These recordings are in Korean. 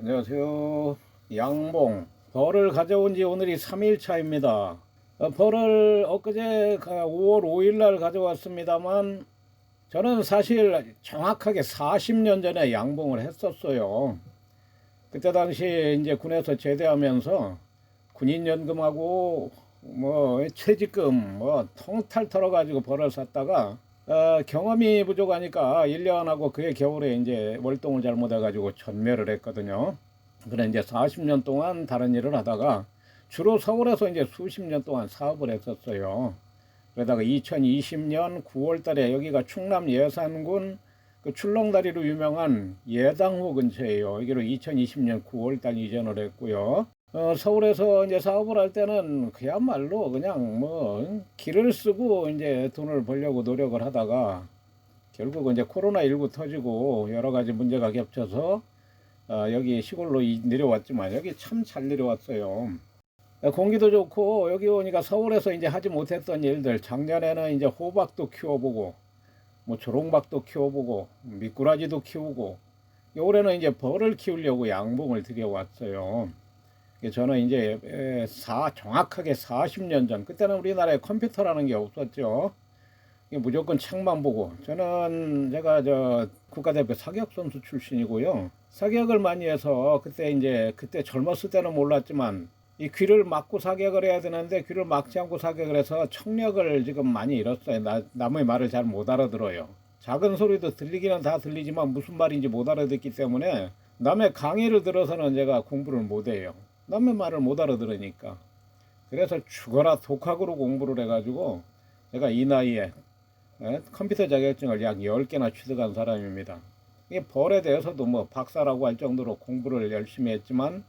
안녕하세요. 양봉. 벌을 가져온 지 오늘이 3일차입니다. 벌을 엊그제 5월 5일 날 가져왔습니다만, 저는 사실 정확하게 40년 전에 양봉을 했었어요. 그때 당시 이제 군에서 제대하면서 군인연금하고 퇴직금 통탈 털어가지고 벌을 샀다가 경험이 부족하니까 1년 하고 그해 겨울에 이제 월동을 잘못해가지고 전멸을 했거든요. 그래 이제 40년 동안 다른 일을 하다가 주로 서울에서 이제 수십 년 동안 사업을 했었어요. 그러다가 2020년 9월 달에 여기가 충남 예산군 그 출렁다리로 유명한 예당호 근처예요. 여기로 2020년 9월 달 이전을 했고요. 서울에서 이제 사업을 할 때는 그야말로 그냥 길을 쓰고 이제 돈을 벌려고 노력을 하다가 결국은 이제 코로나19 터지고 여러 가지 문제가 겹쳐서 여기 시골로 내려왔지만 여기 참 잘 내려왔어요. 공기도 좋고 여기 오니까 서울에서 이제 하지 못했던 일들, 작년에는 이제 호박도 키워보고 조롱박도 키워보고 미꾸라지도 키우고, 올해는 이제 벌을 키우려고 양봉을 들여왔어요. 저는 이제 정확하게 40년 전, 그때는 우리나라에 컴퓨터라는 게 없었죠. 무조건 책만 보고, 제가 국가대표 사격 선수 출신이고요. 사격을 많이 해서 그때 젊었을 때는 몰랐지만 이 귀를 막고 사격을 해야 되는데 귀를 막지 않고 사격을 해서 청력을 지금 많이 잃었어요. 남의 말을 잘 못 알아들어요. 작은 소리도 들리기는 다 들리지만 무슨 말인지 못 알아듣기 때문에 남의 강의를 들어서는 제가 공부를 못 해요. 남의 말을 못 알아들으니까. 그래서 죽어라 독학으로 공부를 해가지고 제가 이 나이에 컴퓨터 자격증을 약 10개나 취득한 사람입니다. 이게 벌에 대해서도 박사라고 할 정도로 공부를 열심히 했지만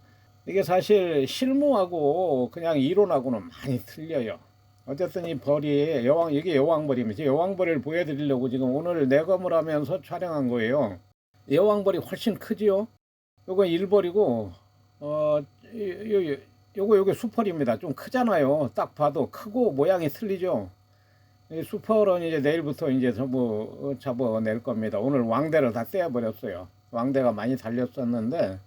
이게 사실 실무하고 그냥 이론하고는 많이 틀려요. 어쨌든 이 벌이 이게 여왕벌입니다. 여왕벌을 보여드리려고 지금 오늘 내검을 하면서 촬영한 거예요. 여왕벌이 훨씬 크지요? 요거 일벌이고, 요게 수펄입니다. 좀 크잖아요. 딱 봐도 크고 모양이 틀리죠? 이 수펄은 이제 내일부터 이제 전부 잡아낼 겁니다. 오늘 왕대를 다 떼어버렸어요. 왕대가 많이 달렸었는데,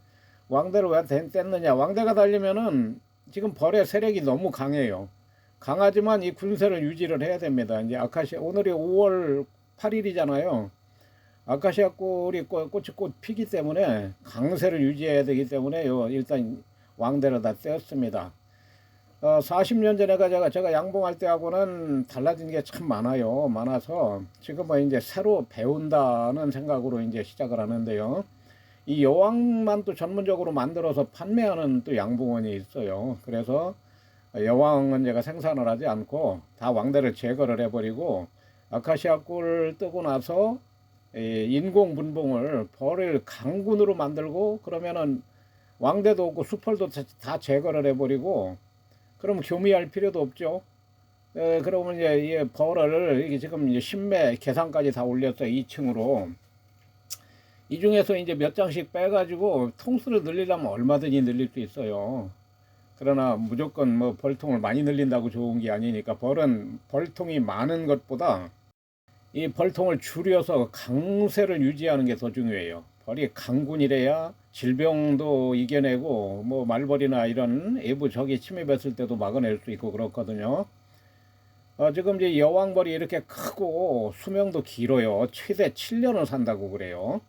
왕대를 왜 뗐느냐? 왕대가 달리면은 지금 벌의 세력이 너무 강해요. 강하지만 이 군세를 유지를 해야 됩니다. 이제 오늘이 5월 8일이잖아요. 아카시아 꽃이 꽃 피기 때문에 강세를 유지해야 되기 때문에 일단 왕대를 다 떼었습니다. 40년 전에 제가 양봉할 때하고는 달라진 게 참 많아서 지금은 이제 새로 배운다는 생각으로 이제 시작을 하는데요. 이 여왕만 또 전문적으로 만들어서 판매하는 또 양봉원이 있어요. 그래서 여왕은 제가 생산을 하지 않고 다 왕대를 제거를 해버리고 아카시아 꿀을 뜨고 나서 인공 분봉을 벌을 강군으로 만들고, 그러면은 왕대도 없고 수펄도 다 제거를 해버리고, 그럼 교미할 필요도 없죠. 그러면 이제 이 벌을 이게 지금 이제 신매 계산까지 다 올렸어요. 2층으로. 이 중에서 이제 몇 장씩 빼가지고 통수를 늘리려면 얼마든지 늘릴 수 있어요. 그러나 무조건 벌통을 많이 늘린다고 좋은 게 아니니까, 벌통이 많은 것보다 이 벌통을 줄여서 강세를 유지하는 게 더 중요해요. 벌이 강군이래야 질병도 이겨내고 말벌이나 이런 외부 적이 침입했을 때도 막아낼 수 있고 그렇거든요. 지금 이제 여왕벌이 이렇게 크고 수명도 길어요. 최대 7년을 산다고 그래요.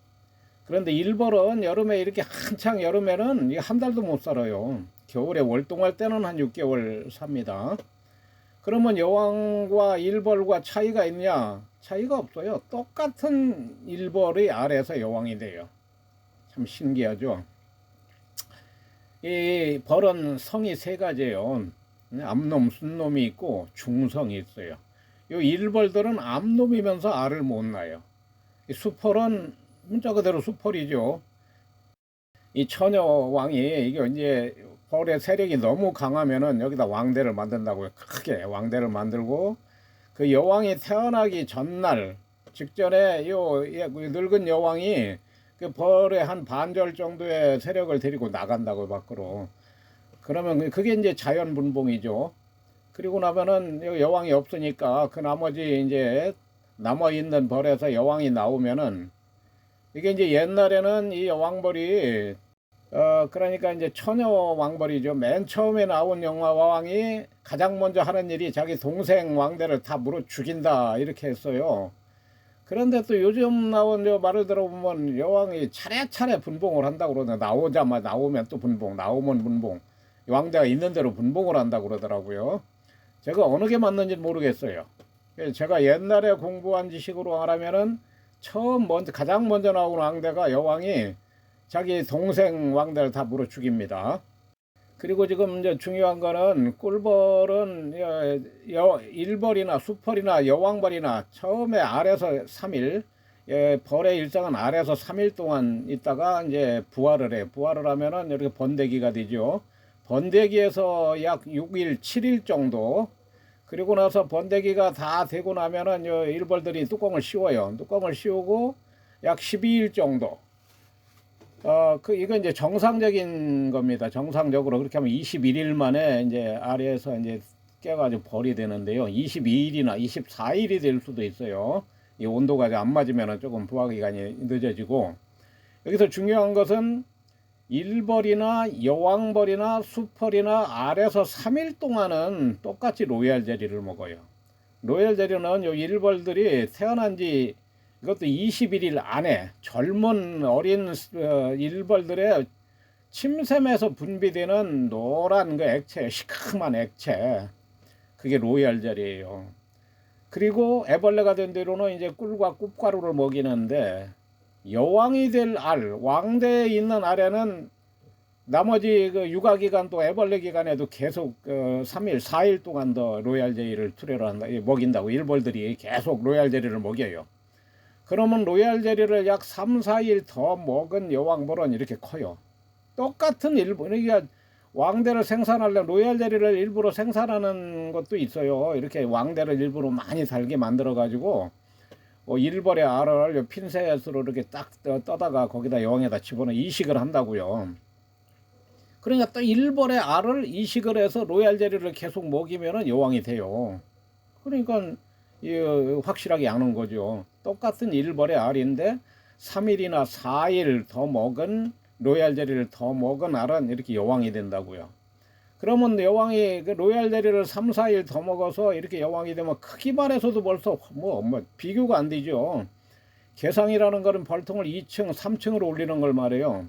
그런데 일벌은 여름에 이렇게 한창 여름에는 한 달도 못 살아요. 겨울에 월동할 때는 한 6개월 삽니다. 그러면 여왕과 일벌과 차이가 있냐? 차이가 없어요. 똑같은 일벌의 아래에서 여왕이 돼요. 참 신기하죠. 이 벌은 성이 세 가지예요. 암놈, 순놈이 있고 중성이 있어요. 이 일벌들은 암놈이면서 알을 못 낳아요. 이 수펄은 문자 그대로 수펄이죠. 이 처녀왕이 이게 이제 벌의 세력이 너무 강하면은 여기다 왕대를 만든다고요. 크게 왕대를 만들고, 그 여왕이 태어나기 전날 직전에 늙은 여왕이 그 벌의 한 반절 정도의 세력을 데리고 나간다고 밖으로. 그러면 그게 이제 자연 분봉이죠. 그리고 나면은 여왕이 없으니까 그 나머지 이제 남아 있는 벌에서 여왕이 나오면은, 이게 이제 옛날에는 이 여왕벌이 그러니까 이제 처녀 왕벌이죠. 맨 처음에 나온 영화 왕이 가장 먼저 하는 일이 자기 동생 왕대를 다 물어 죽인다 이렇게 했어요. 그런데 또 요즘 나온 말을 들어보면 여왕이 차례차례 분봉을 한다고 그러네. 나오자마자 나오면 또 분봉, 나오면 분봉. 왕대가 있는 대로 분봉을 한다고 그러더라고요. 제가 어느 게 맞는지 모르겠어요. 제가 옛날에 공부한 지식으로 하라면은 가장 먼저 나온 왕대가 여왕이 자기 동생 왕대를 다 물어 죽입니다. 그리고 지금 이제 중요한 거는 꿀벌은 일벌이나 수벌이나 여왕벌이나 처음에 알에서 3일, 벌의 일상은 알에서 3일 동안 있다가 이제 부화를 해. 부화를 하면은 이렇게 번데기가 되죠. 번데기에서 약 6일, 7일 정도. 그리고 나서 번데기가 다 되고 나면은 일벌들이 뚜껑을 씌워요. 뚜껑을 씌우고 약 12일 정도. 이건 이제 정상적인 겁니다. 정상적으로 그렇게 하면 21일 만에 이제 아래에서 이제 깨가지고 벌이 되는데요. 22일이나 24일이 될 수도 있어요. 이 온도가 안 맞으면 조금 부화 기간이 늦어지고. 여기서 중요한 것은 일벌이나 여왕벌이나 수벌이나 알에서 3일 동안은 똑같이 로얄 젤리를 먹어요. 로얄 젤리는 요 일벌들이 태어난 지 이것도 21일 안에 젊은 어린 일벌들의 침샘에서 분비되는 노란 그 액체, 시큼한 액체, 그게 로얄 젤리예요. 그리고 애벌레가 된 뒤로는 이제 꿀과 꿀가루를 먹이는데 여왕이 될 알, 왕대에 있는 알에는 나머지 그 육아 기간 또 애벌레 기간에도 계속 3일, 4일 동안 더 로얄 젤리를 투여를 한다, 먹인다고 일벌들이 계속 로얄 젤리를 먹여요. 그러면 로얄 젤리를 약 3, 4일 더 먹은 여왕벌은 이렇게 커요. 똑같은 그러니까 왕대를 생산하려면 로얄 젤리를 일부러 생산하는 것도 있어요. 이렇게 왕대를 일부러 많이 달게 만들어 가지고 일벌의 알을 핀셋으로 이렇게 딱 떠다가 거기다 여왕에다 집어넣어 이식을 한다고요. 그러니까 또 일벌의 알을 이식을 해서 로얄 젤리를 계속 먹이면 여왕이 돼요. 그러니까 확실하게 아는 거죠. 똑같은 일벌의 알인데 3일이나 4일 더 먹은 로얄 젤리를 더 먹은 알은 이렇게 여왕이 된다고요. 그러면 여왕이 그 로얄 젤리를 3, 4일 더 먹어서 이렇게 여왕이 되면 크기만 해서도 벌써 뭐 비교가 안 되죠. 개상이라는 거는 벌통을 2층, 3층으로 올리는 걸 말해요.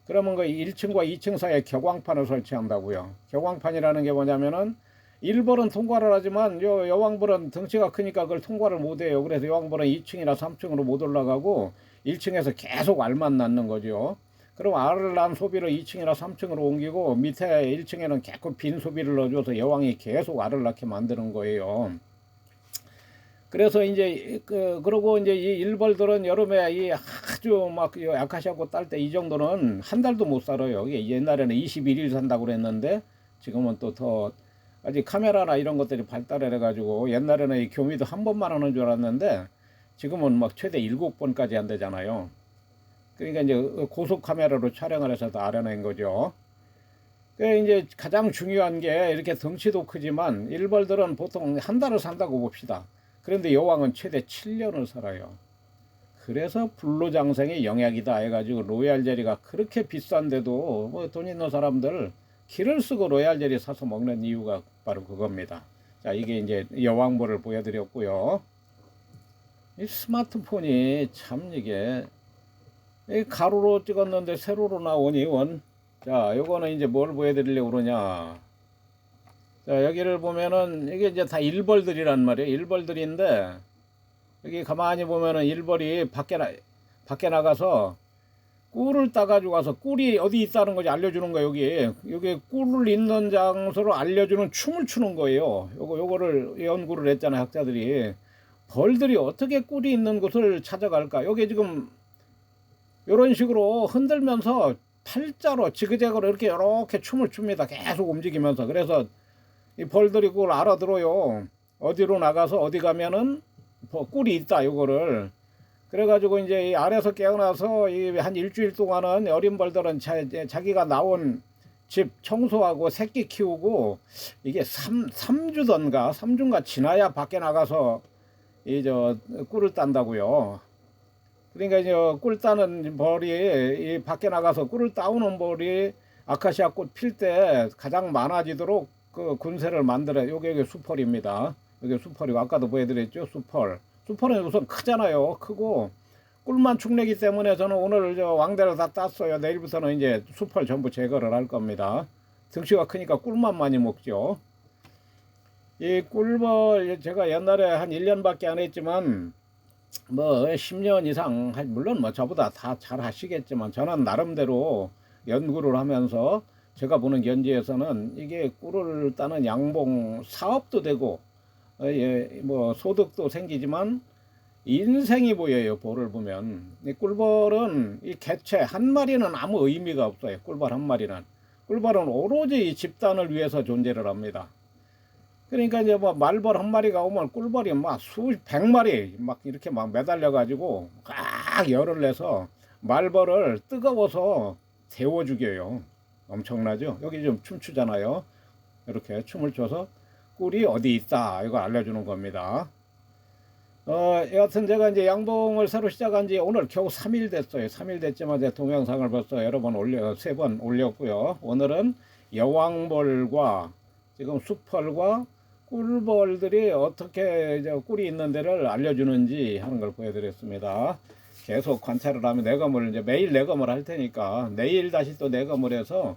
그러면 그 1층과 2층 사이에 격왕판을 설치한다고요. 격왕판이라는 게 뭐냐면은 일벌은 통과를 하지만 여왕벌은 덩치가 크니까 그걸 통과를 못해요. 그래서 여왕벌은 2층이나 3층으로 못 올라가고 1층에서 계속 알만 낳는 거죠. 그럼 알을 낳은 소비를 2층이나 3층으로 옮기고 밑에 1층에는 계속 빈 소비를 넣어줘서 여왕이 계속 알을 낳게 만드는 거예요. 그래서 이제 그러고 이제 이 일벌들은 여름에 이 아주 막 아카시아꽃 딸 때 이 정도는 한 달도 못 살아요. 이게 옛날에는 21일 산다고 그랬는데 지금은 또 더 아직 카메라나 이런 것들이 발달을 해가지고 옛날에는 이 교미도 한 번만 하는 줄 알았는데 지금은 막 최대 7번까지 한대잖아요. 그러니까 이제 고속 카메라로 촬영을 해서 다 알아낸 거죠. 이제 가장 중요한 게 이렇게 덩치도 크지만 일벌들은 보통 한 달을 산다고 봅시다. 그런데 여왕은 최대 7년을 살아요. 그래서 불로장생의 영약이다 해가지고 로얄 젤리가 그렇게 비싼데도 뭐 돈 있는 사람들 기를 쓰고 로얄 젤리 사서 먹는 이유가 바로 그겁니다. 자, 이게 이제 여왕벌을 보여드렸고요. 이 스마트폰이 참 이게 가로로 찍었는데 세로로 나오니 자, 요거는 이제 뭘 보여드리려고 그러냐. 자, 여기를 보면은 이게 이제 다 일벌들이란 말이에요. 일벌들인데 여기 가만히 보면은 일벌이 밖에 나가서 꿀을 따가지고 와서 꿀이 어디 있다는 거지 알려주는 거예요. 여기 꿀을 있는 장소를 알려주는 춤을 추는 거예요. 요거를 연구를 했잖아요, 학자들이. 벌들이 어떻게 꿀이 있는 곳을 찾아갈까? 여기 지금 이런 식으로 흔들면서 팔자로 지그재그로 이렇게 춤을 춥니다. 계속 움직이면서. 그래서 이 벌들이 그걸 알아들어요. 어디로 나가서 어디 가면은 꿀이 있다, 요거를. 그래가지고 이제 이 알에서 깨어나서 한 일주일 동안은 어린 벌들은 자기가 나온 집 청소하고 새끼 키우고 이게 3주인가 지나야 밖에 나가서 꿀을 딴다고요. 그러니까 이제 꿀 따는 벌이 이 밖에 나가서 꿀을 따오는 벌이 아카시아 꽃 필 때 가장 많아지도록 그 군세를 만들어요. 요게 수펄입니다. 이게 수펄이고 아까도 보여드렸죠. 수펄. 수펄은 우선 크잖아요. 크고 꿀만 축내기 때문에 저는 오늘 저 왕대를 다 땄어요. 내일부터는 이제 수펄 전부 제거를 할 겁니다. 등치가 크니까 꿀만 많이 먹죠. 이 꿀벌 제가 옛날에 한 1년밖에 안 했지만 뭐 10년 이상 물론 뭐 저보다 다 잘 하시겠지만 저는 나름대로 연구를 하면서 제가 보는 연지에서는 이게 꿀을 따는 양봉 사업도 되고 예, 뭐 소득도 생기지만 인생이 보여요. 벌을 보면 이 꿀벌은 이 개체 한 마리는 아무 의미가 없어요. 꿀벌 한 마리는 꿀벌은 오로지 이 집단을 위해서 존재를 합니다. 그러니까 이제 뭐 말벌 한 마리가 오면 꿀벌이 막 수백 마리 막 이렇게 막 매달려 가지고 꽉 열을 내서 말벌을 뜨거워서 데워 죽여요. 엄청나죠? 여기 좀 춤추잖아요. 이렇게 춤을 춰서 꿀이 어디 있다 이거 알려주는 겁니다. 여하튼 제가 이제 양봉을 새로 시작한 지 오늘 겨우 3일 됐어요. 3일 됐지만 제 동영상을 벌써 여러 번 세 번 올렸고요. 오늘은 여왕벌과 지금 수펄과 꿀벌들이 어떻게 꿀이 있는 데를 알려주는지 하는 걸 보여드렸습니다. 계속 관찰을 하면 내검을 이제 매일 내검을 할 테니까 내일 다시 또 내검을 해서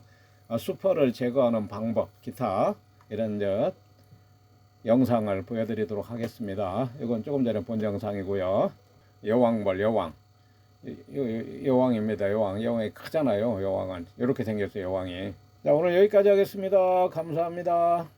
수펄을 제거하는 방법 기타 이런 영상을 보여드리도록 하겠습니다. 이건 조금 전에 본 영상이고요. 여왕벌 여왕입니다. 여왕이 크잖아요. 여왕은 이렇게 생겼어요. 여왕이. 자, 오늘 여기까지 하겠습니다. 감사합니다.